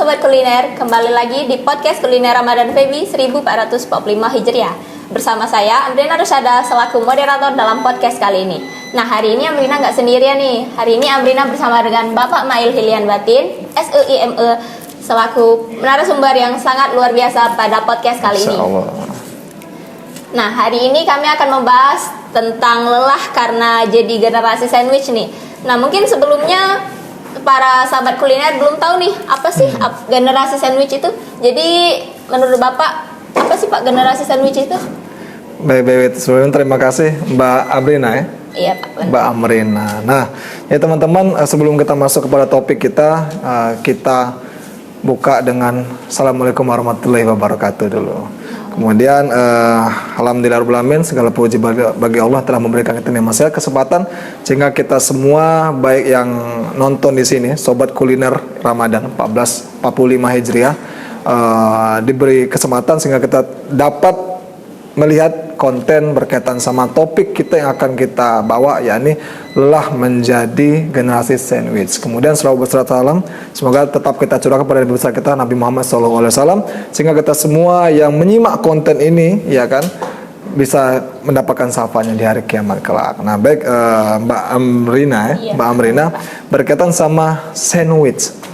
Sobat Kuliner, kembali lagi di podcast Kuliner Ramadan Feby 1445 Hijriah. Bersama saya, Amrina Rusyada, selaku moderator dalam podcast kali ini. Nah, hari ini Amrina nggak sendirian nih. Hari ini Amrina bersama dengan Bapak Mail Hilian Batin, SEIME, selaku narasumber yang sangat luar biasa pada podcast kali ini. Nah, hari ini kami akan membahas tentang lelah karena jadi generasi sandwich nih. Nah, mungkin sebelumnya para sahabat kuliner belum tahu nih apa sih generasi sandwich itu. Jadi menurut Bapak apa sih Pak generasi sandwich itu? Baik, sebelumnya terima kasih Mbak Amrina ya. Iya Pak. Benar. Mbak Amrina. Nah, ya teman-teman, sebelum kita masuk kepada topik kita, kita buka dengan Assalamualaikum warahmatullahi wabarakatuh dulu. Kemudian alhamdulillahirobbilalamin, segala puji bagi Allah telah memberikan kita nikmat kesempatan sehingga kita semua baik yang nonton di sini sobat kuliner Ramadan 1445 Hijriah diberi kesempatan sehingga kita dapat melihat konten berkaitan sama topik kita yang akan kita bawa, yakni lelah menjadi generasi sandwich. Kemudian selawat berserta salam semoga tetap kita curahkan kepada Nabi besar kita Nabi Muhammad SAW, sehingga kita semua yang menyimak konten ini ya kan bisa mendapatkan syafaatnya di hari kiamat kelak. Nah, baik Mbak Amrina ya, Mbak Amrina berkaitan sama sandwich.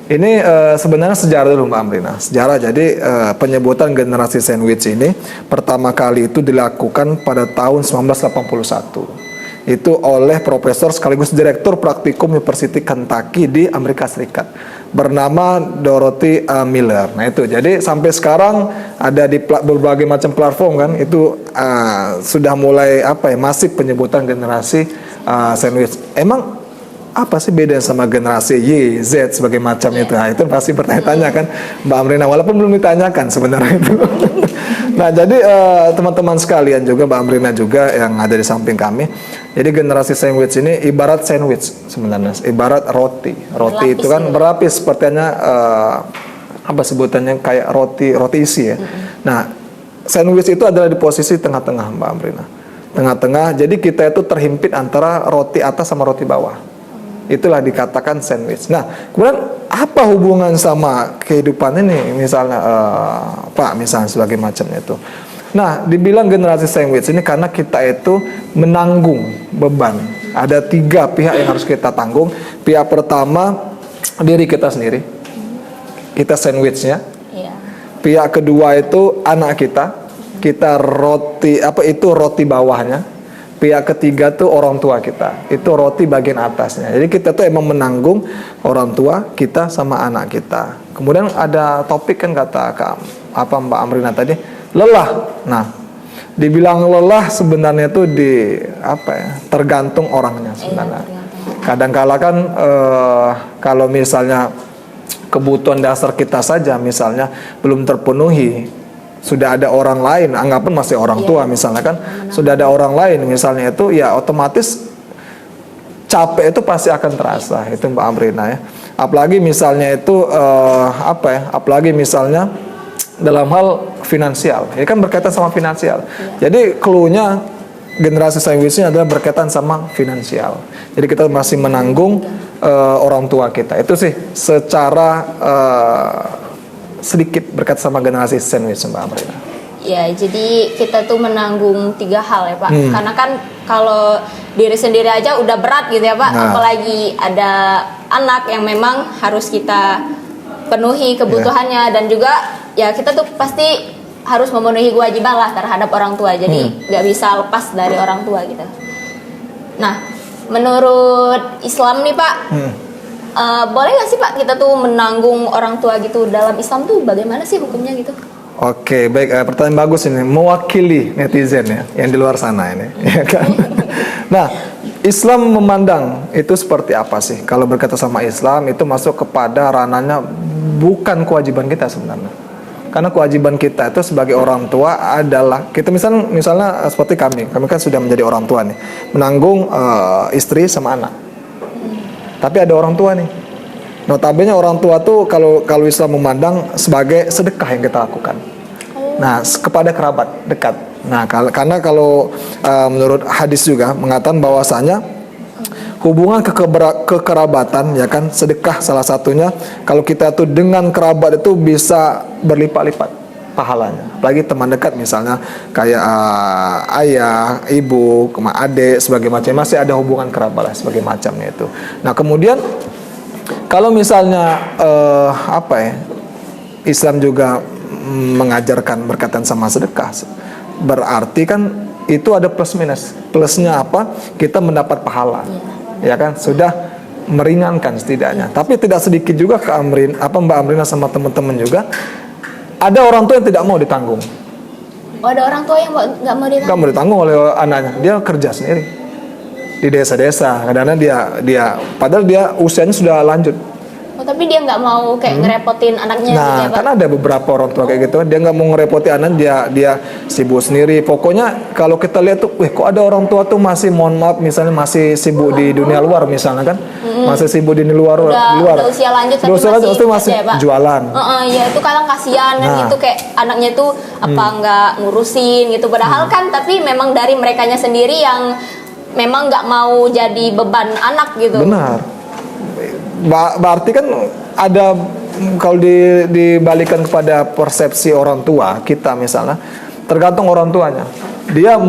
Ini sebenarnya sejarah dulu Mbak Amrina. Sejarah, jadi penyebutan generasi sandwich ini pertama kali itu dilakukan pada tahun 1981. Itu oleh profesor sekaligus direktur praktikum University Kentucky di Amerika Serikat bernama Dorothy Miller. Nah itu, jadi sampai sekarang ada di berbagai macam platform kan, itu sudah mulai masif penyebutan generasi sandwich. Emang apa sih beda sama generasi Y, Z sebagai macam itu? Nah, itu pasti bertanya-tanya kan Mbak Amrina, walaupun belum ditanyakan sebenarnya itu. Nah, jadi teman-teman sekalian juga, Mbak Amrina juga yang ada di samping kami. Jadi generasi sandwich ini ibarat sandwich sebenarnya, ibarat roti. Roti itu kan berlapis sepertinya apa sebutannya kayak roti isi ya. Nah, sandwich itu adalah di posisi tengah-tengah Mbak Amrina. Tengah-tengah, jadi kita itu terhimpit antara roti atas sama roti bawah. Itulah dikatakan sandwich. Nah, kemudian apa hubungan sama kehidupan ini? Misalnya Pak, misalnya sebagai macamnya itu. Nah, dibilang generasi sandwich ini karena kita itu menanggung beban. Ada 3 pihak yang harus kita tanggung. Pihak pertama diri kita sendiri, kita sandwichnya. Pihak kedua itu anak kita roti bawahnya. Pihak ketiga tuh orang tua kita, itu roti bagian atasnya. Jadi kita tuh emang menanggung orang tua kita sama anak kita. Kemudian ada topik kan kata Mbak Amrina tadi, lelah. Nah, dibilang lelah sebenarnya tuh tergantung orangnya sebenarnya. Kadang-kala kan kalau misalnya kebutuhan dasar kita saja misalnya belum terpenuhi, sudah ada orang lain, anggapan masih orang tua misalnya kan, sudah ada orang lain misalnya itu, ya otomatis capek itu pasti akan terasa, itu Mbak Amrina ya. Apalagi misalnya itu apalagi misalnya dalam hal finansial, ini kan berkaitan sama finansial. Jadi clue-nya generasi sandwich ini adalah berkaitan sama finansial. Jadi kita masih menanggung orang tua kita. Itu sih secara sedikit berkaitan sama generasi sandwich Mbak Amrina. Ya, jadi kita tuh menanggung 3 hal ya Pak. Karena kan kalau diri sendiri aja udah berat gitu ya Pak. Nah, apalagi ada anak yang memang harus kita penuhi kebutuhannya. Dan juga ya kita tuh pasti harus memenuhi kewajiban lah terhadap orang tua. Jadi nggak bisa lepas dari orang tua gitu. Nah, menurut Islam nih Pak, boleh nggak sih Pak kita tuh menanggung orang tua gitu? Dalam Islam tuh bagaimana sih hukumnya gitu? Oke, baik, pertanyaan bagus ini, mewakili netizen ya yang di luar sana ini, ya kan? Nah, Islam memandang itu seperti apa sih? Kalau berkata sama Islam itu masuk kepada ranahnya bukan kewajiban kita sebenarnya. Karena kewajiban kita itu sebagai orang tua adalah kita misalnya seperti kami kan sudah menjadi orang tua nih, menanggung istri sama anak. Tapi ada orang tua nih. Notabene orang tua tuh kalau Islam memandang sebagai sedekah yang kita lakukan. Nah, kepada kerabat dekat. Nah, karena kalau menurut hadis juga mengatakan bahwasanya hubungan kekerabatan, ya kan, sedekah salah satunya. Kalau kita tuh dengan kerabat itu bisa berlipat-lipat pahalanya. Apalagi teman dekat misalnya kayak ayah, ibu, adik, sebagai macam, masih ada hubungan kerabat lah sebagai macamnya itu. Nah kemudian kalau misalnya Islam juga mengajarkan berkaitan sama sedekah, berarti kan itu ada plus minus. Plusnya apa? Kita mendapat pahala, ya kan, sudah meringankan setidaknya. Tapi tidak sedikit juga Mbak Amrina sama teman-teman juga, ada orang tua yang tidak mau ditanggung. Oh, ada orang tua yang nggak mau ditanggung? Nggak mau ditanggung oleh anaknya, dia kerja sendiri di desa-desa. Kadang-kadang dia padahal dia usianya sudah lanjut. Oh, tapi dia nggak mau kayak ngerepotin anaknya gitu ya, Pak? Kan ada beberapa orang tua kayak gitu, dia nggak mau ngerepoti anak, dia sibuk sendiri. Pokoknya kalau kita lihat tuh, kok ada orang tua tuh masih, mohon maaf, misalnya masih sibuk di dunia luar misalnya kan, masih sibuk di luar. Udah usia lanjut tapi masih ya, Pak? jualan. Iya, itu kadang kasihan kan gitu, kayak anaknya tuh nggak ngurusin gitu. Padahal kan, tapi memang dari merekanya sendiri yang memang nggak mau jadi beban anak gitu. Benar. Berarti kan ada, kalau dibalikan kepada persepsi orang tua kita misalnya, tergantung orang tuanya. Dia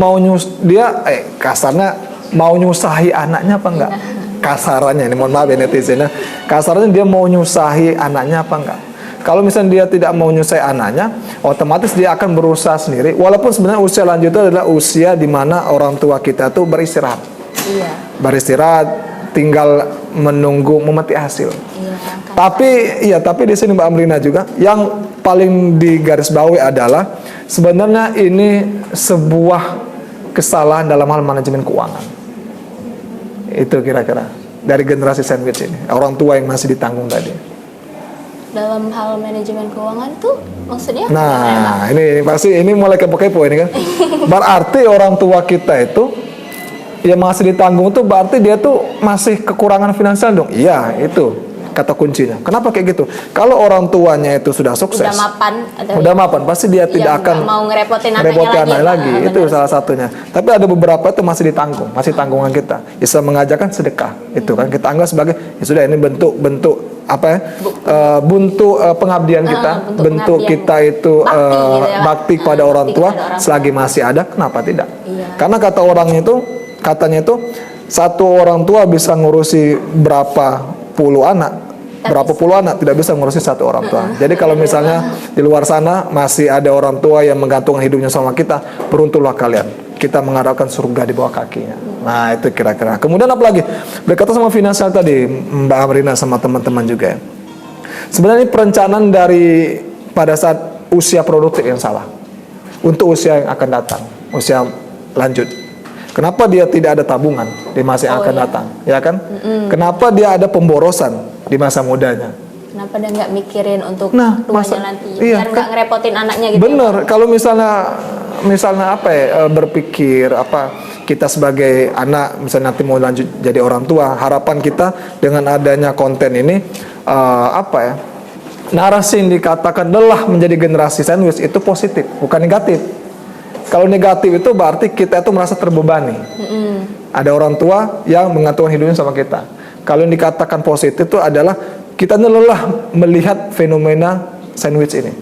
kasarnya mau nyusahi anaknya apa enggak? Kasarannya ini, mohon maaf ya netizen, kasarnya dia mau nyusahi anaknya apa enggak? Kalau misalnya dia tidak mau nyusahi anaknya, otomatis dia akan berusaha sendiri. Walaupun sebenarnya usia lanjut itu adalah usia di mana orang tua kita tuh beristirahat. Iya. Beristirahat, tinggal menunggu memetik hasil. Iya, tapi di sini Mbak Amrina juga yang paling digarisbawahi adalah sebenarnya ini sebuah kesalahan dalam hal manajemen keuangan. Itu kira-kira dari generasi sandwich ini, orang tua yang masih ditanggung tadi. Dalam hal manajemen keuangan tuh maksudnya? Nah, ini pasti ini mulai kepo-kepo ini kan. Berarti orang tua kita itu ya masih ditanggung tuh, berarti dia tuh masih kekurangan finansial dong. Iya, itu kata kuncinya. Kenapa kayak gitu? Kalau orang tuanya itu sudah sukses, udah mapan, pasti dia tidak akan mau ngerepotin anaknya lagi. Itu salah satunya. Tapi ada beberapa itu masih ditanggung, masih tanggungan kita. Islam mengajarkan sedekah. Itu kan kita anggap sebagai ya sudah, ini bentuk pengabdian kita, bentuk kita itu bakti pada orang tua. Selagi masih ada, kenapa tidak? Karena katanya itu satu orang tua bisa ngurusi berapa puluh anak, tidak bisa ngurusi satu orang tua. Jadi kalau misalnya di luar sana masih ada orang tua yang menggantungkan hidupnya sama kita, beruntunglah kalian, kita mengharapkan surga di bawah kakinya. Nah itu kira-kira. Kemudian apa lagi? Berkaitan sama finansial tadi, Mbak Amrina sama teman-teman juga ya. Sebenarnya perencanaan dari pada saat usia produktif yang salah untuk usia yang akan datang, usia lanjut. Kenapa dia tidak ada tabungan di masa yang akan datang, ya kan? Kenapa dia ada pemborosan di masa mudanya? Kenapa dia nggak mikirin untuk tuanya nanti, biar nggak ngerepotin anaknya gitu? Bener, kalau misalnya berpikir kita sebagai anak, misalnya nanti mau lanjut jadi orang tua, harapan kita dengan adanya konten ini narasi yang dikatakan lelah menjadi generasi sandwich itu positif, bukan negatif. Kalau negatif itu berarti kita itu merasa terbebani. Ada orang tua yang mengatakan hidupnya sama kita. Kalau yang dikatakan positif itu adalah kita lelah melihat fenomena sandwich ini.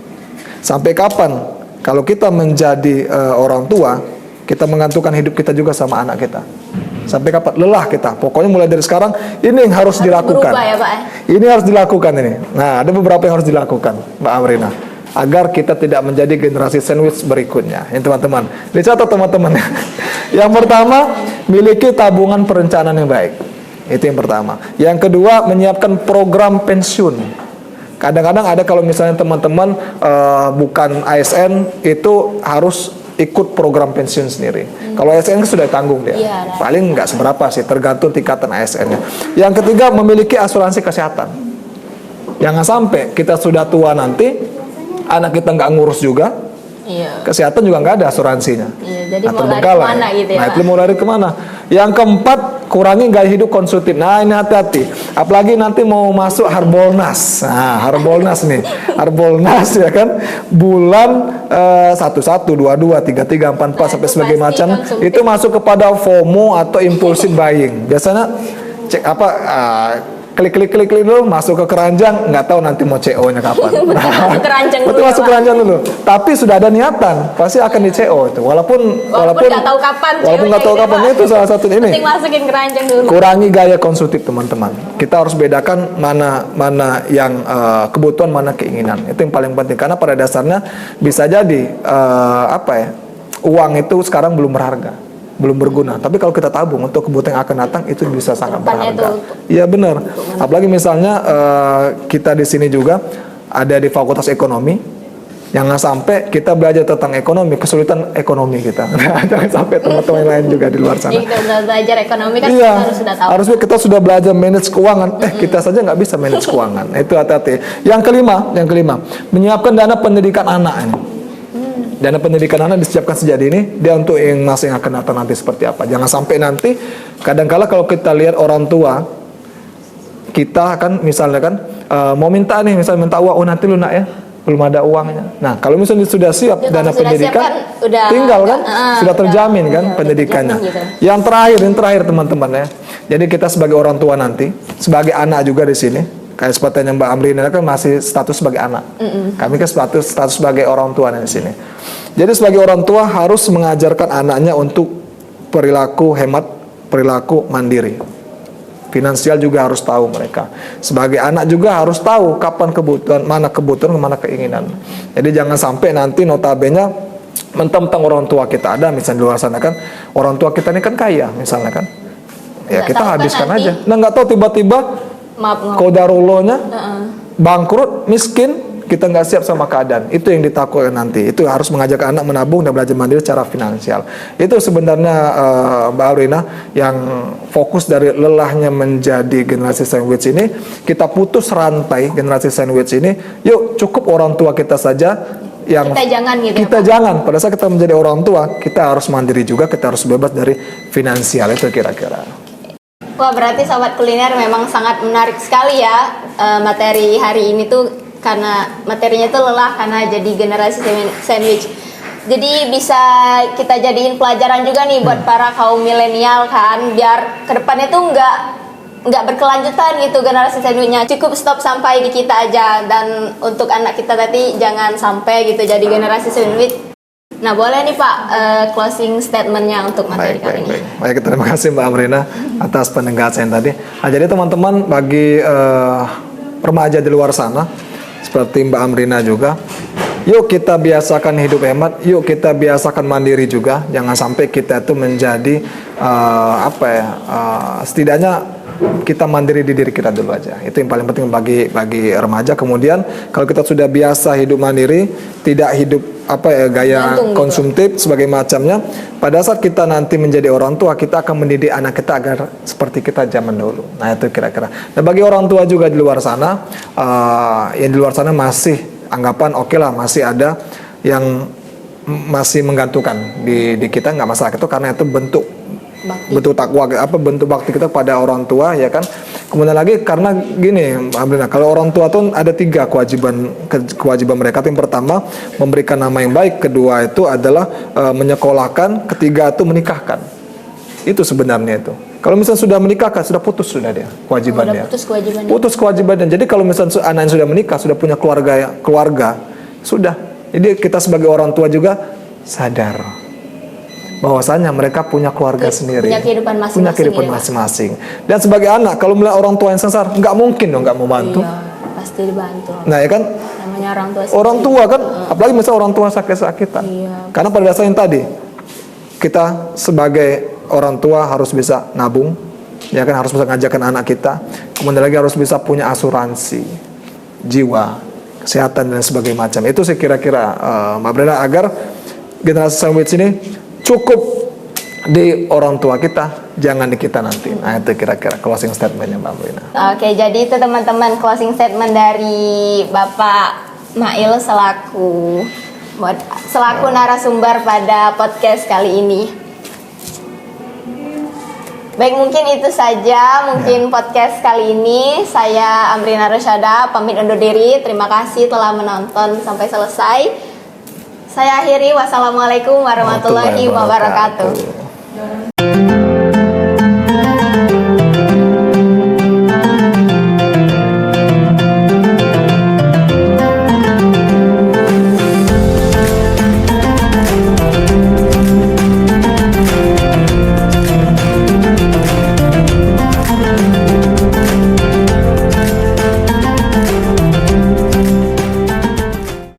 Sampai kapan? Kalau kita menjadi orang tua, kita menggantungkan hidup kita juga sama anak kita. Sampai kapan? Lelah kita. Pokoknya mulai dari sekarang ini yang harus dilakukan. Ya, Pak? Ini harus dilakukan ini. Nah, ada beberapa yang harus dilakukan, Mbak Amrina, agar kita tidak menjadi generasi sandwich berikutnya. Ini teman-teman, dicatat teman-teman. Yang pertama, miliki tabungan perencanaan yang baik. Itu yang pertama. Yang kedua, menyiapkan program pensiun. Kadang-kadang ada, kalau misalnya teman-teman bukan ASN, itu harus ikut program pensiun sendiri. Kalau ASN sudah tanggung dia. Paling nggak seberapa sih, tergantung tingkatan ASN-nya. Yang ketiga, memiliki asuransi kesehatan. Jangan sampai kita sudah tua nanti, anak kita nggak ngurus juga, kesehatan juga nggak ada asuransinya. Jadi mau lari kemana gitu ya? Nah itu mau lari kemana? Yang keempat, kurangi gaya hidup konsumtif. Nah ini hati-hati, apalagi nanti mau masuk Harbolnas. Nah Harbolnas nih, Harbolnas ya kan, bulan 1, 2, 2, 3, 3, 4, 4 sampai sebagai macam, itu masuk kepada FOMO atau impulsive buying. Biasanya cek apa klik dulu masuk ke keranjang, nggak tahu nanti mau CO-nya kapan. Masuk keranjang dulu. Betul, masuk keranjang dulu. Tapi sudah ada niatan, pasti akan di CO itu. Walaupun nggak tahu kapan. Walaupun nggak tahu kapan, itu salah satu ini. Penting masukin keranjang dulu. Kurangi gaya konsumtif teman-teman. Kita harus bedakan mana yang kebutuhan, mana keinginan. Itu yang paling penting. Karena pada dasarnya bisa jadi uang itu sekarang belum berharga, belum berguna. Tapi kalau kita tabung untuk kebutuhan yang akan datang, itu bisa sangat berharga. Iya benar. Apalagi misalnya kita di sini juga ada di Fakultas Ekonomi. Jangan sampai kita belajar tentang ekonomi, kesulitan ekonomi kita. Jangan sampai teman-teman yang lain juga di luar sana. Jadi kita belajar ekonomi kan iya, kita harus sudah tahu. Harusnya kita sudah belajar manage keuangan. Kita saja nggak bisa manage keuangan. Itu hati-hati. Yang kelima, menyiapkan dana pendidikan anak ini. Dana pendidikan anak disiapkan sejak dini, dia untuk yang masih akan datang nanti seperti apa. Jangan sampai nanti, kadang-kala kalau kita lihat orang tua, kita kan misalnya kan mau minta nih, misalnya minta uang, nanti lu nak ya, belum ada uangnya. Nah kalau misalnya sudah siap dana pendidikan, kan, tinggal kan, sudah terjamin kan pendidikannya. Gitu. Yang terakhir teman-teman ya, jadi kita sebagai orang tua nanti, sebagai anak juga di sini, kayak seperti yang Mbak Amrina kan masih status sebagai anak. Kami kan status sebagai orang tua di sini. Jadi sebagai orang tua harus mengajarkan anaknya untuk perilaku hemat, perilaku mandiri. Finansial juga harus tahu mereka. Sebagai anak juga harus tahu kapan kebutuhan, mana keinginan. Jadi jangan sampai nanti notabene mentang-mentang orang tua kita ada, misalnya di luar sana kan, orang tua kita ini kan kaya misalnya kan. Ya kita habiskan aja. Nah nggak tahu tiba-tiba kodarullahnya bangkrut, miskin, kita nggak siap sama keadaan. Itu yang ditakutkan nanti. Itu harus mengajak anak menabung dan belajar mandiri secara finansial. Itu sebenarnya Mbak Aurina yang fokus dari lelahnya menjadi generasi sandwich ini. Kita putus rantai generasi sandwich ini. Yuk cukup orang tua kita saja yang kita jangan pada saat kita menjadi orang tua, kita harus mandiri juga, kita harus bebas dari finansial. Itu kira-kira. Wah, berarti Sobat Kuliner memang sangat menarik sekali ya materi hari ini tuh, karena materinya tuh lelah karena jadi generasi sandwich. Jadi bisa kita jadiin pelajaran juga nih buat para kaum milenial kan, biar kedepannya tuh nggak berkelanjutan gitu generasi sandwichnya. Cukup stop sampai di kita aja, dan untuk anak kita tadi jangan sampai gitu jadi generasi sandwich. Nah boleh nih Pak closing statementnya untuk materi kali ini. Baik, terima kasih Mbak Amrina atas penegasan tadi. Nah, jadi teman-teman bagi remaja di luar sana seperti Mbak Amrina juga, yuk kita biasakan hidup hemat, yuk kita biasakan mandiri juga. Jangan sampai kita itu menjadi setidaknya kita mandiri di diri kita dulu aja. Itu yang paling penting bagi remaja. Kemudian kalau kita sudah biasa hidup mandiri, tidak hidup gaya konsumtif sebagai macamnya, pada saat kita nanti menjadi orang tua, kita akan mendidik anak kita agar seperti kita zaman dulu. Nah itu kira-kira. Nah bagi orang tua juga di luar sana, yang di luar sana masih anggapan oke lah, masih ada yang masih menggantungkan di kita, nggak masalah itu, karena itu bentuk takwa, bentuk bakti kita pada orang tua, ya kan. Kemudian lagi karena gini, alhamdulillah, kalau orang tua tuh ada 3 kewajiban mereka. Yang pertama memberikan nama yang baik, kedua itu adalah menyekolahkan, ketiga itu menikahkan. Itu sebenarnya itu. Kalau misalnya sudah menikahkan, sudah putus sudah dia kewajibannya. Putus kewajibannya. Jadi kalau misalnya anak yang sudah menikah, sudah punya keluarga, sudah. Jadi kita sebagai orang tua juga sadar bahwasanya mereka punya keluarga sendiri, punya kehidupan masing-masing. Dan sebagai anak, kalau melihat orang tua yang sesar, nggak mungkin dong nggak mau bantu. Iya, pasti dibantu. Nah ya kan, namanya orang tua kan, apalagi misalnya orang tua sakit-sakitan. Iya. Karena pada dasarnya tadi, kita sebagai orang tua harus bisa nabung, ya kan, harus bisa ngajarkan anak kita. Kemudian lagi harus bisa punya asuransi jiwa, kesehatan dan sebagainya macam. Itu sih kira-kira Mbak Brenda, agar generasi sandwich ini cukup di orang tua kita, jangan di kita nanti. Nah itu kira-kira closing statementnya Mbak Brina. Oke, jadi itu teman-teman closing statement dari Bapak Mail selaku narasumber pada podcast kali ini. Baik, mungkin itu saja podcast kali ini. Saya Amrina Rosyada pamit undur diri. Terima kasih telah menonton sampai selesai. Saya akhiri, wassalamualaikum warahmatullahi wabarakatuh.